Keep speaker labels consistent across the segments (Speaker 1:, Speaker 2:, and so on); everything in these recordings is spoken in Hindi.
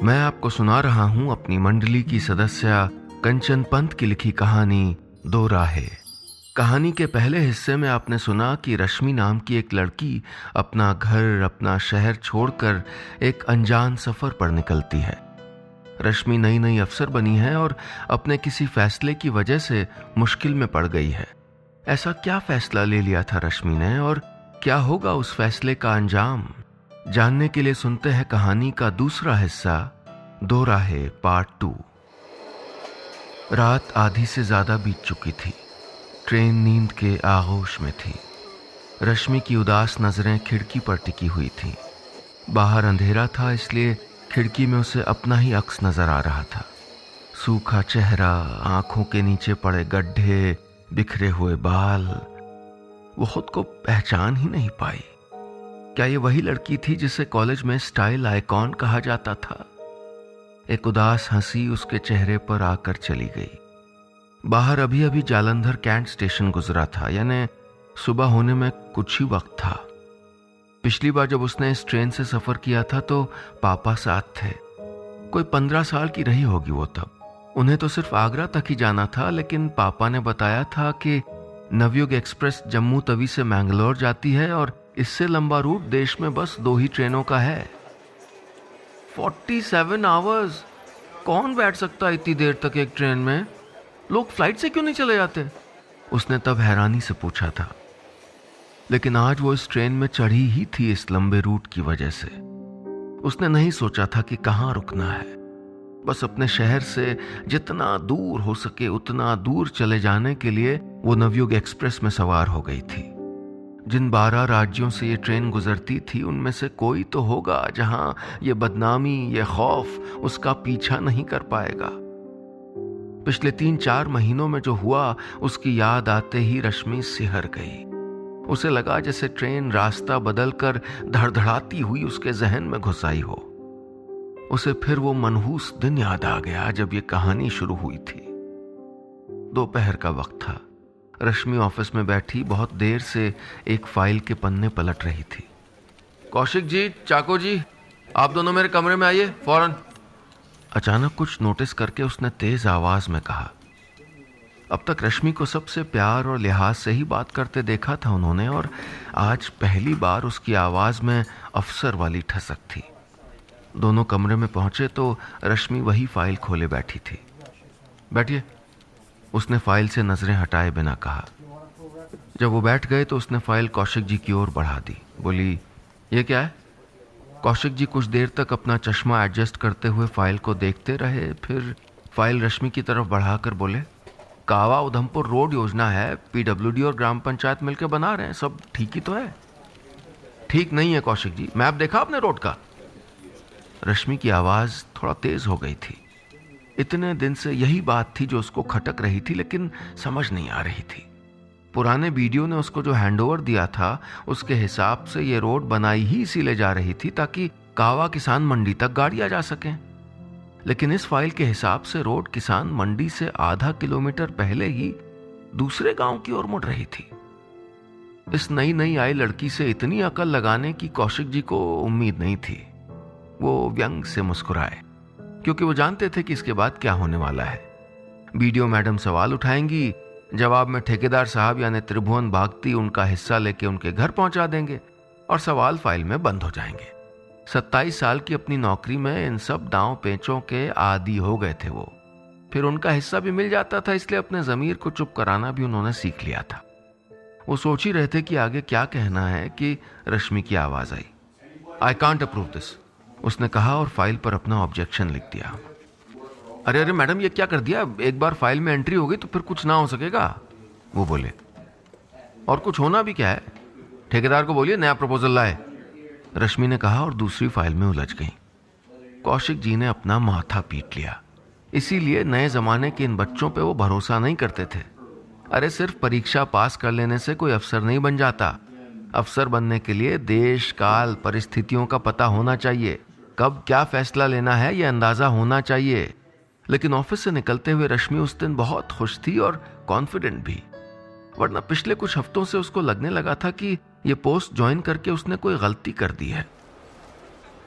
Speaker 1: मैं आपको सुना रहा हूं अपनी मंडली की सदस्य कंचन पंत की लिखी कहानी दो राहें। कहानी के पहले हिस्से में आपने सुना कि रश्मि नाम की एक लड़की अपना घर, अपना शहर छोड़कर एक अनजान सफर पर निकलती है। रश्मि नई नई अफसर बनी है और अपने किसी फैसले की वजह से मुश्किल में पड़ गई है। ऐसा क्या फैसला ले लिया था रश्मि ने और क्या होगा उस फैसले का अंजाम? जानने के लिए सुनते हैं कहानी का दूसरा हिस्सा, दो राहें पार्ट 2। रात आधी से ज्यादा बीत चुकी थी। ट्रेन नींद के आगोश में थी। रश्मि की उदास नजरें खिड़की पर टिकी हुई थीं। बाहर अंधेरा था, इसलिए खिड़की में उसे अपना ही अक्स नजर आ रहा था। सूखा चेहरा, आंखों के नीचे पड़े गड्ढे, बिखरे हुए बाल। वो खुद को पहचान ही नहीं पाई। क्या ये वही लड़की थी जिसे कॉलेज में स्टाइल आइकॉन कहा जाता था? एक उदास हंसी उसके चेहरे पर आकर चली गई। बाहर अभी अभी जालंधर कैंट स्टेशन गुजरा था, यानी सुबह होने में कुछ ही वक्त था। पिछली बार जब उसने इस ट्रेन से सफर किया था तो पापा साथ थे। कोई 15 साल की रही होगी वो तब। उन्हें तो सिर्फ आगरा तक ही जाना था, लेकिन पापा ने बताया था कि नवयुग एक्सप्रेस जम्मू तवी से मैंगलोर जाती है और इससे लंबा रूट देश में बस 2 ही ट्रेनों का है। 47 आवर्स! कौन बैठ सकता है इतनी देर तक एक ट्रेन में? लोग फ्लाइट से क्यों नहीं चले जाते? उसने तब हैरानी से पूछा था। लेकिन आज वो इस ट्रेन में चढ़ी ही थी इस लंबे रूट की वजह से। उसने नहीं सोचा था कि कहाँ रुकना है। बस अपने शहर से जितना दूर हो सके उतना दूर चले जाने के लिए वो नवयुग एक्सप्रेस में सवार हो गई थी। जिन 12 राज्यों से ये ट्रेन गुजरती थी उनमें से कोई तो होगा जहां ये बदनामी, ये खौफ उसका पीछा नहीं कर पाएगा। पिछले 3-4 महीनों में जो हुआ उसकी याद आते ही रश्मि सिहर गई। उसे लगा जैसे ट्रेन रास्ता बदलकर धड़धड़ाती हुई उसके जहन में घुस आई हो। उसे फिर वो मनहूस दिन याद आ गया जब ये कहानी शुरू हुई थी। दोपहर का वक्त था। रश्मि ऑफिस में बैठी बहुत देर से एक फाइल के पन्ने पलट रही थी। कौशिक जी, चाको जी, आप दोनों मेरे कमरे में आइए फौरन। अचानक कुछ नोटिस करके उसने तेज आवाज में कहा। अब तक रश्मि को सबसे प्यार और लिहाज से ही बात करते देखा था उन्होंने, और आज पहली बार उसकी आवाज में अफसर वाली ठसक थी। दोनों कमरे में पहुंचे तो रश्मि वही फाइल खोले बैठी थी। बैठिए, उसने फाइल से नजरें हटाए बिना कहा। जब वो बैठ गए तो उसने फाइल कौशिक जी की ओर बढ़ा दी। बोली, ये क्या है? कौशिक जी कुछ देर तक अपना चश्मा एडजस्ट करते हुए फाइल को देखते रहे, फिर फाइल रश्मि की तरफ बढ़ाकर बोले, कावा उधमपुर रोड योजना है, पीडब्ल्यूडी और ग्राम पंचायत मिलकर बना रहे हैं, सब ठीक ही तो है। ठीक नहीं है कौशिक जी, मैप देखा आपने रोड का? रश्मि की आवाज थोड़ा तेज हो गई थी। इतने दिन से यही बात थी जो उसको खटक रही थी, लेकिन समझ नहीं आ रही थी। पुराने वीडियो ने उसको जो हैंडओवर दिया था उसके हिसाब से ये रोड बनाई ही इसीलिए जा रही थी ताकि कावा किसान मंडी तक गाड़ियां जा सकें। लेकिन इस फाइल के हिसाब से रोड किसान मंडी से आधा किलोमीटर पहले ही दूसरे गांव की ओर मुड़ रही थी। इस नई नई आई लड़की से इतनी अकल लगाने की कौशिक जी को उम्मीद नहीं थी। वो व्यंग से मुस्कुराए, क्योंकि वो जानते थे कि इसके बाद क्या होने वाला है। वीडियो मैडम सवाल उठाएंगी, जवाब में ठेकेदार साहब यानी त्रिभुवन भागती उनका हिस्सा लेके उनके घर पहुंचा देंगे और सवाल फाइल में बंद हो जाएंगे। 27 साल की अपनी नौकरी में इन सब दांव पेचों के आदी हो गए थे वो। फिर उनका हिस्सा भी मिल जाता था, इसलिए अपने जमीर को चुप कराना भी उन्होंने सीख लिया था। वो सोच ही रहे थे कि आगे क्या कहना है कि रश्मि की आवाज आई। आई कांट अप्रूव दिस, उसने कहा और फाइल पर अपना ऑब्जेक्शन लिख दिया। अरे अरे मैडम, ये क्या कर दिया? एक बार फाइल में एंट्री हो गई तो फिर कुछ ना हो सकेगा, वो बोले। और कुछ होना भी क्या है? ठेकेदार को बोलिए नया प्रपोजल लाए, रश्मि ने कहा और दूसरी फाइल में उलझ गई। कौशिक जी ने अपना माथा पीट लिया। इसीलिए नए जमाने के इन बच्चों पे वो भरोसा नहीं करते थे। अरे सिर्फ परीक्षा पास कर लेने से कोई अफसर नहीं बन जाता। अफसर बनने के लिए देश काल परिस्थितियों का पता होना चाहिए। कब क्या फैसला लेना है ये अंदाजा होना चाहिए। लेकिन ऑफिस से निकलते हुए रश्मि उस दिन बहुत खुश थी और कॉन्फिडेंट भी, वरना पिछले कुछ हफ्तों से उसको लगने लगा था कि ये पोस्ट ज्वाइन करके उसने कोई गलती कर दी है।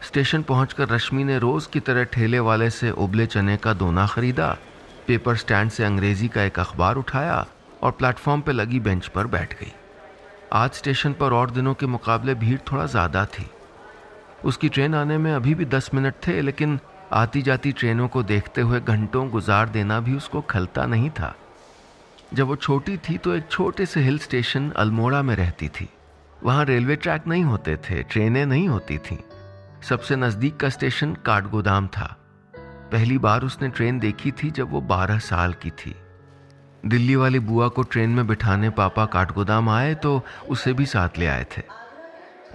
Speaker 1: स्टेशन पहुंचकर रश्मि ने रोज की तरह ठेले वाले से उबले चने का दोना खरीदा, पेपर स्टैंड से अंग्रेजी का एक अखबार उठाया और प्लेटफॉर्म पर लगी बेंच पर बैठ गई। आज स्टेशन पर और दिनों के मुकाबले भीड़ थोड़ा ज़्यादा थी। उसकी ट्रेन आने में अभी भी 10 मिनट थे, लेकिन आती जाती ट्रेनों को देखते हुए घंटों गुजार देना भी उसको खलता नहीं था। जब वो छोटी थी तो एक छोटे से हिल स्टेशन अल्मोड़ा में रहती थी। वहाँ रेलवे ट्रैक नहीं होते थे, ट्रेनें नहीं होती थीं। सबसे नज़दीक का स्टेशन काठगोदाम था। पहली बार उसने ट्रेन देखी थी जब वो 12 साल की थी। दिल्ली वाली बुआ को ट्रेन में बिठाने पापा काठगोदाम आए तो उसे भी साथ ले आए थे।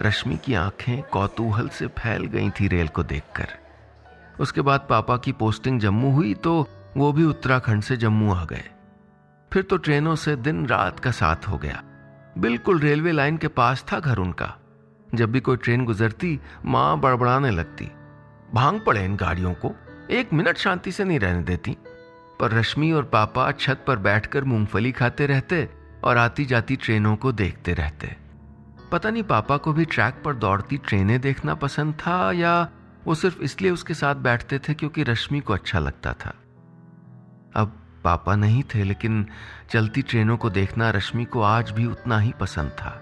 Speaker 1: रश्मि की आंखें कौतूहल से फैल गई थी रेल को देखकर। उसके बाद पापा की पोस्टिंग जम्मू हुई तो वो भी उत्तराखंड से जम्मू आ गए। फिर तो ट्रेनों से दिन रात का साथ हो गया। बिल्कुल रेलवे लाइन के पास था घर उनका। जब भी कोई ट्रेन गुजरती माँ बड़बड़ाने लगती, भांग पड़े इन गाड़ियों को, 1 मिनट शांति से नहीं रहने देती। पर रश्मि और पापा छत पर बैठकर मूंगफली खाते रहते और आती जाती ट्रेनों को देखते रहते। पता नहीं पापा को भी ट्रैक पर दौड़ती ट्रेनें देखना पसंद था या वो सिर्फ इसलिए उसके साथ बैठते थे क्योंकि रश्मि को अच्छा लगता था। अब पापा नहीं थे, लेकिन चलती ट्रेनों को देखना रश्मि को आज भी उतना ही पसंद था।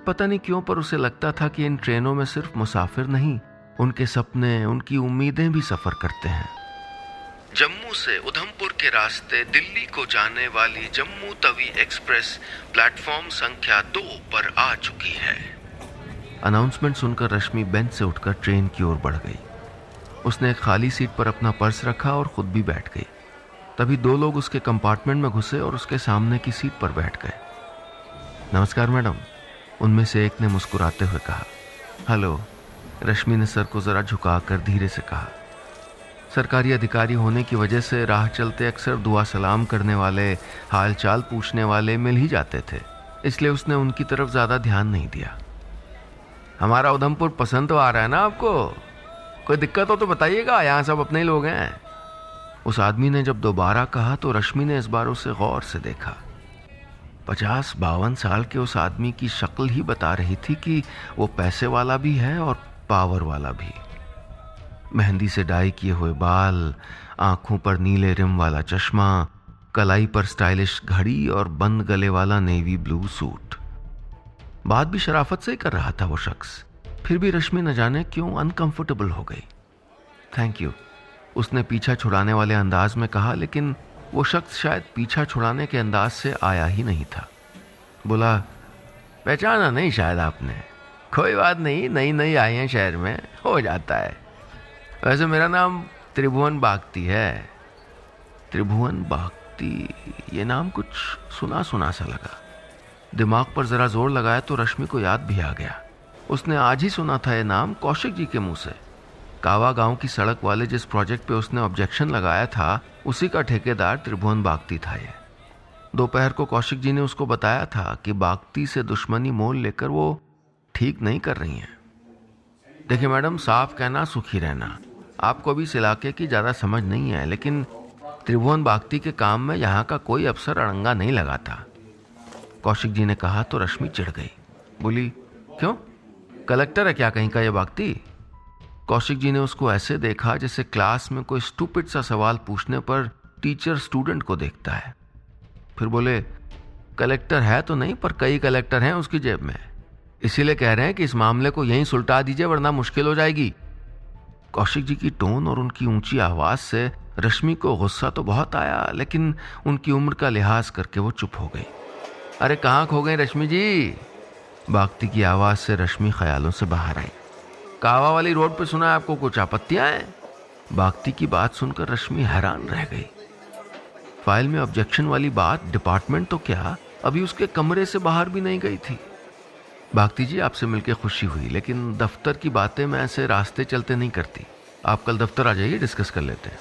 Speaker 1: पता नहीं क्यों, पर उसे लगता था कि इन ट्रेनों में सिर्फ मुसाफिर नहीं, उनके सपने, उनकी उम्मीदें भी सफर करते हैं। जम्मू से उधमपुर के रास्ते दिल्ली को जाने वाली जम्मू तवी एक्सप्रेस प्लेटफॉर्म संख्या 2 पर आ चुकी है। अनाउंसमेंट सुनकर रश्मि बेंच से उठकर ट्रेन की ओर बढ़ गई। उसने एक खाली सीट पर अपना पर्स रखा और खुद भी बैठ गई। तभी 2 लोग उसके कंपार्टमेंट में घुसे और उसके सामने की सीट पर बैठ गए। नमस्कार मैडम, उनमें से एक ने मुस्कुराते हुए कहा। हेलो, रश्मि ने सर को जरा झुकाकर धीरे से कहा। सरकारी अधिकारी होने की वजह से राह चलते अक्सर दुआ सलाम करने वाले, हाल चाल पूछने वाले मिल ही जाते थे, इसलिए उसने उनकी तरफ ज़्यादा ध्यान नहीं दिया। हमारा उधमपुर पसंद तो आ रहा है ना आपको? कोई दिक्कत हो तो बताइएगा, यहाँ सब अपने ही लोग हैं। उस आदमी ने जब दोबारा कहा तो रश्मि ने इस बार उसे गौर से देखा। 50-52 साल के उस आदमी की शक्ल ही बता रही थी कि वो पैसे वाला भी है और पावर वाला भी। मेहंदी से डाई किए हुए बाल, आंखों पर नीले रिम वाला चश्मा, कलाई पर स्टाइलिश घड़ी और बंद गले वाला नेवी ब्लू सूट। बात भी शराफत से ही कर रहा था वो शख्स। फिर भी रश्मि न जाने क्यों अनकंफर्टेबल हो गई। थैंक यू, उसने पीछा छुड़ाने वाले अंदाज में कहा, लेकिन वो शख्स शायद पीछा छुड़ाने के अंदाज से आया ही नहीं था। बोला, पहचाना नहीं शायद आपने? कोई बात नहीं, नई नई आई हैं शहर में, हो जाता है। वैसे मेरा नाम त्रिभुवन बागती है। त्रिभुवन बागती, ये नाम कुछ सुना सुना सा लगा। दिमाग पर जरा जोर लगाया तो रश्मि को याद भी आ गया। उसने आज ही सुना था ये नाम कौशिक जी के मुंह से। कावा गांव की सड़क वाले जिस प्रोजेक्ट पे उसने ऑब्जेक्शन लगाया था, उसी का ठेकेदार त्रिभुवन बागती था ये। दोपहर को कौशिक जी ने उसको बताया था कि बागती से दुश्मनी मोल लेकर वो ठीक नहीं कर रही हैं। देखिए मैडम, साफ कहना सुखी रहना। आपको भी इस इलाके की ज़्यादा समझ नहीं है, लेकिन त्रिभुवन बागती के काम में यहाँ का कोई अफसर अड़ंगा नहीं लगाता। कौशिक जी ने कहा तो रश्मि चिढ़ गई। बोली, क्यों? कलेक्टर है क्या कहीं का ये बागती? कौशिक जी ने उसको ऐसे देखा जैसे क्लास में कोई स्टूपिड सा सवाल पूछने पर टीचर स्टूडेंट को देखता है। फिर बोले, कलेक्टर है तो नहीं, पर कई कलेक्टर हैं उसकी जेब में, इसीलिए कह रहे हैं कि इस मामले को यहीं सुलटा दीजिए वरना मुश्किल हो जाएगी। कौशिक जी की टोन और उनकी ऊंची आवाज से रश्मि को गुस्सा तो बहुत आया, लेकिन उनकी उम्र का लिहाज करके वो चुप हो गई। अरे कहाँ खो गई रश्मि जी? बागती की आवाज से रश्मि ख्यालों से बाहर आई। कावा वाली रोड पे सुना है आपको कुछ आपत्तियां हैं? बागती की बात सुनकर रश्मि हैरान रह गई। फाइल में ऑब्जेक्शन वाली बात डिपार्टमेंट तो क्या, अभी उसके कमरे से बाहर भी नहीं गई थी। बागती जी, आपसे मिलकर खुशी हुई, लेकिन दफ्तर की बातें मैं ऐसे रास्ते चलते नहीं करती। आप कल दफ्तर आ जाइए, डिस्कस कर लेते हैं।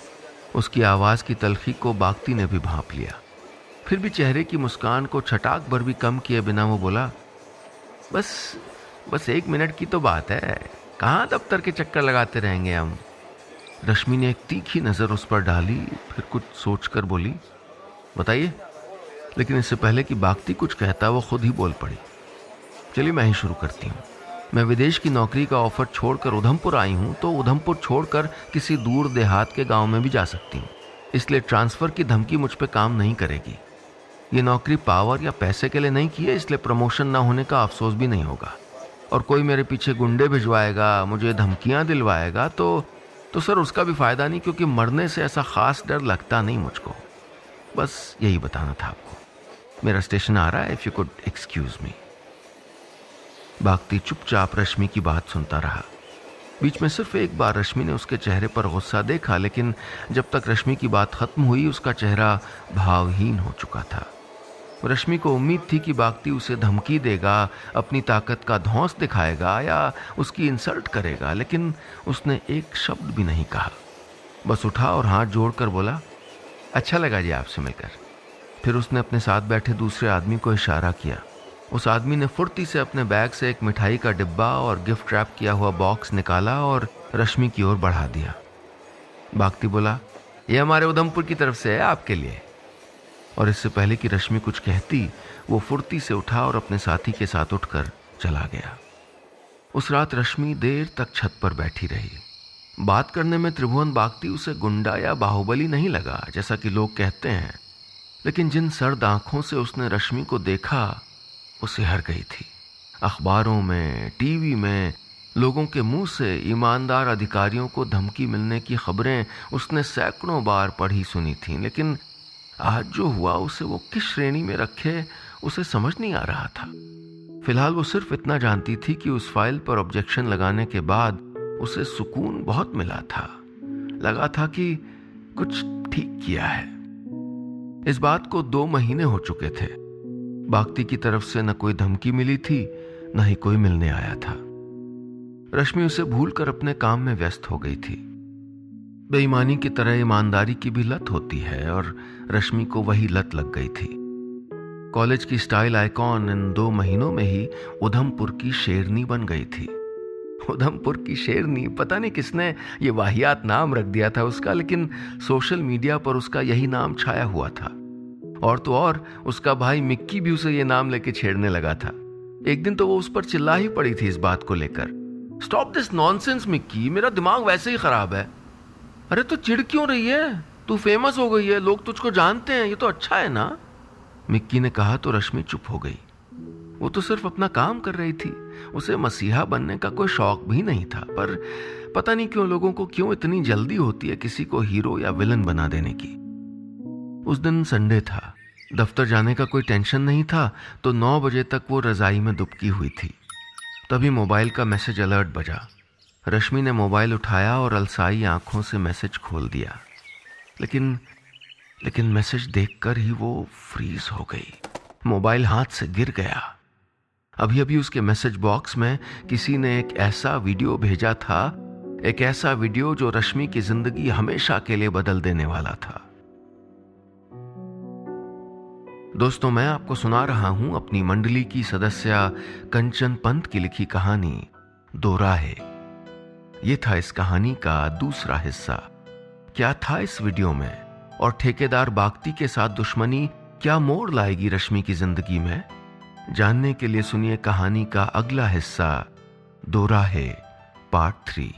Speaker 1: उसकी आवाज़ की तलखी को बागती ने भी भांप लिया। फिर भी चेहरे की मुस्कान को छटाक भर भी कम किए बिना वो बोला, बस 1 मिनट की तो बात है, कहाँ दफ्तर के चक्कर लगाते रहेंगे हम। रश्मि ने एक तीखी नज़र उस पर डाली, फिर कुछ सोचकर बोली, बताइए। लेकिन इससे पहले कि बागती कुछ कहता वो खुद ही बोल पड़ी। चलिए मैं ही शुरू करती हूँ। मैं विदेश की नौकरी का ऑफर छोड़कर उधमपुर आई हूँ तो उधमपुर छोड़कर किसी दूर देहात के गांव में भी जा सकती हूँ, इसलिए ट्रांसफ़र की धमकी मुझ पे काम नहीं करेगी। ये नौकरी पावर या पैसे के लिए नहीं की है, इसलिए प्रमोशन ना होने का अफसोस भी नहीं होगा। और कोई मेरे पीछे गुंडे भिजवाएगा, मुझे धमकियाँ दिलवाएगा तो सर उसका भी फ़ायदा नहीं, क्योंकि मरने से ऐसा ख़ास डर लगता नहीं मुझको। बस यही बताना था आपको। मेरा स्टेशन आ रहा है, if you could excuse me. Bagti चुपचाप रश्मि की बात सुनता रहा। बीच में सिर्फ एक बार रश्मि ने उसके चेहरे पर गुस्सा देखा, लेकिन जब तक रश्मि की बात खत्म हुई उसका चेहरा भावहीन हो चुका था। रश्मि को उम्मीद थी कि बागती उसे धमकी देगा, अपनी ताकत का धौंस दिखाएगा या उसकी इंसल्ट करेगा, लेकिन उसने एक शब्द भी नहीं कहा। बस उठा और हाथ जोड़कर बोला, अच्छा लगा जी आपसे मिलकर। फिर उसने अपने साथ बैठे दूसरे आदमी को इशारा किया। उस आदमी ने फुर्ती से अपने बैग से एक मिठाई का डिब्बा और गिफ्ट रैप किया हुआ बॉक्स निकाला और रश्मि की ओर बढ़ा दिया। बागती बोला, ये हमारे उधमपुर की तरफ से है आपके लिए। और इससे पहले कि रश्मि कुछ कहती, वो फुर्ती से उठा और अपने साथी के साथ उठकर चला गया। उस रात रश्मि देर तक छत पर बैठी रही। बात करने में त्रिभुवन बागती उसे गुंडा या बाहुबली नहीं लगा जैसा कि लोग कहते हैं, लेकिन जिन सर्द आंखों से उसने रश्मि को देखा वो सिहर गई थी। अखबारों में, टीवी में लोगों के मुंह से ईमानदार अधिकारियों को धमकी मिलने की खबरें उसने सैकड़ों बार पढ़ी सुनी थी, लेकिन आज जो हुआ उसे वो किस श्रेणी में रखे उसे समझ नहीं आ रहा था। फिलहाल वो सिर्फ इतना जानती थी कि उस फाइल पर ऑब्जेक्शन लगाने के बाद उसे सुकून बहुत मिला था। लगा था कि कुछ ठीक किया है। इस बात को 2 महीने हो चुके थे। बागती की तरफ से न कोई धमकी मिली थी, न ही कोई मिलने आया था। रश्मि उसे भूलकर अपने काम में व्यस्त हो गई थी। बेईमानी की तरह ईमानदारी की भी लत होती है और रश्मि को वही लत लग गई थी। कॉलेज की स्टाइल आइकॉन इन 2 महीनों में ही उधमपुर की शेरनी बन गई थी। उधमपुर की शेरनी, पता नहीं किसने ये वाहियात नाम रख दिया था उसका, लेकिन सोशल मीडिया पर उसका यही नाम छाया हुआ था। और तो और उसका भाई मिक्की भी उसे ये नाम लेके छेड़ने लगा था। एक दिन तो वो उस पर चिल्ला ही पड़ी थी इस बात को लेकर, स्टॉप दिस नॉनसेंस मिक्की, मेरा दिमाग वैसे ही खराब है। अरे तो चिढ़ क्यों रही है, तू फेमस हो गई है, लोग तुझको जानते हैं, ये तो अच्छा है ना। मिक्की ने कहा तो रश्मि चुप हो गई। वो तो सिर्फ अपना काम कर रही थी, उसे मसीहा बनने का कोई शौक भी नहीं था, पर पता नहीं क्यों लोगों को क्यों इतनी जल्दी होती है किसी को हीरो या विलन बना देने की। उस दिन संडे था, दफ्तर जाने का कोई टेंशन नहीं था, तो 9 बजे तक वो रजाई में दुबकी हुई थी। तभी मोबाइल का मैसेज अलर्ट बजा। रश्मि ने मोबाइल उठाया और अलसाई आंखों से मैसेज खोल दिया, लेकिन मैसेज देखकर ही वो फ्रीज हो गई। मोबाइल हाथ से गिर गया। अभी अभी उसके मैसेज बॉक्स में किसी ने एक ऐसा वीडियो भेजा था, एक ऐसा वीडियो जो रश्मि की जिंदगी हमेशा के लिए बदल देने वाला था। दोस्तों, मैं आपको सुना रहा हूं अपनी मंडली की सदस्य कंचन पंत की लिखी कहानी दोराहे। ये था इस कहानी का दूसरा हिस्सा। क्या था इस वीडियो में, और ठेकेदार बागती के साथ दुश्मनी क्या मोड़ लाएगी रश्मि की जिंदगी में? जानने के लिए सुनिए कहानी का अगला हिस्सा, दोराहे पार्ट 3।